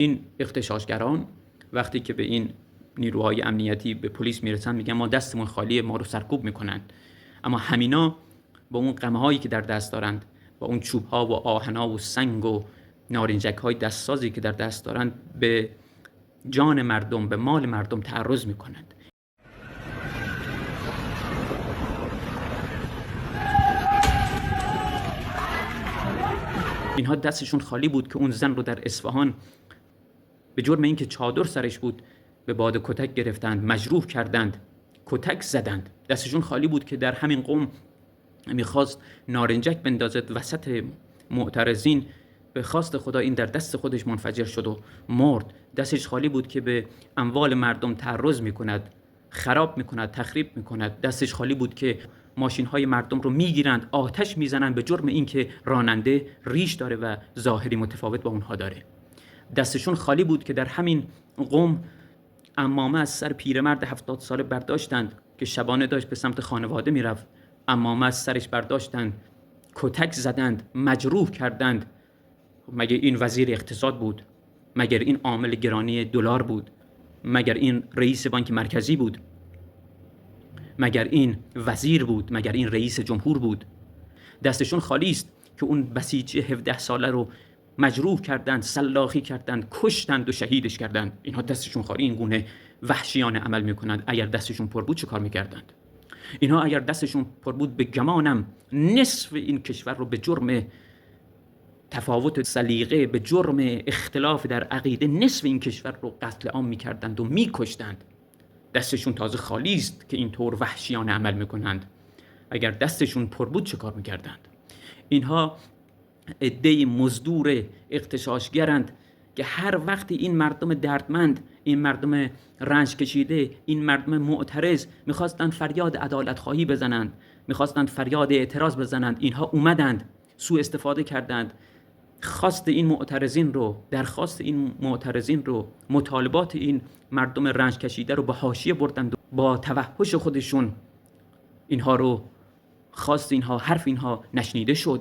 این اغتشاشگران وقتی که به این نیروهای امنیتی به پلیس میرسن میگن ما دستمون خالیه، ما رو سرکوب میکنند. اما همینا با اون قمه‌هایی که در دست دارند، با اون چوب‌ها و آهن‌ها و سنگ و نارنجک‌های دستسازی که در دست دارند، به جان مردم، به مال مردم تعرض میکنند. اینها دستشون خالی بود که اون زن رو در اصفهان به جرم اینکه چادر سرش بود به باد کتک گرفتند، مجروح کردند، کتک زدند. دستشون خالی بود که در همین قم میخواست نارنجک بندازد وسط معترضین. به خواست خدا این در دست خودش منفجر شد و مرد. دستش خالی بود که به اموال مردم تعرض میکند، خراب میکند، تخریب میکند. دستش خالی بود که ماشین های مردم رو میگیرند، آتش میزنند به جرم اینکه راننده ریش داره و ظاهری متفاوت با اونها داره. دستشون خالی بود که در همین قم عمامه از سر پیرمرد 70 ساله برداشتند که شبانه داشت به سمت خانواده میرفت. عمامه از سرش برداشتند، کتک زدند، مجروح کردند. مگر این وزیر اقتصاد بود؟ مگر این عامل گرانی دلار بود؟ مگر این رئیس بانک مرکزی بود؟ مگر این وزیر بود؟ مگر این رئیس جمهور بود؟ دستشون خالی است که اون بسیجی 17 ساله رو مجروح کردند، سلاخی کردند، کشتند و شهیدش کردند. اینها دستشون خالی این گونه وحشیانه عمل میکنند. اگر دستشون پر بود چه کار میکردند؟ اینها اگر دستشون پر بود به گمانم نصف این کشور رو به جرم تفاوت سلیقه، به جرم اختلاف در عقیده، نصف این کشور رو قتل عام میکردند و میکشتند. دستشون تازه خالی است که اینطور وحشیانه عمل میکنند. اگر دستشون پر بود چه کار میکردند؟ اینها عده‌ای مزدور اغتشاشگرند که هر وقتی این مردم دردمند، این مردم رنج کشیده، این مردم معترض میخواستند فریاد عدالت خواهی بزنند، میخواستند فریاد اعتراض بزنند، اینها اومدند، سوء استفاده کردند، خواست این معترضین رو، درخواست این معترضین رو، مطالبات این مردم رنج کشیده رو به حاشیه بردند و با توحش خودشون اینها رو خواست، اینها حرف اینها نشنیده شد.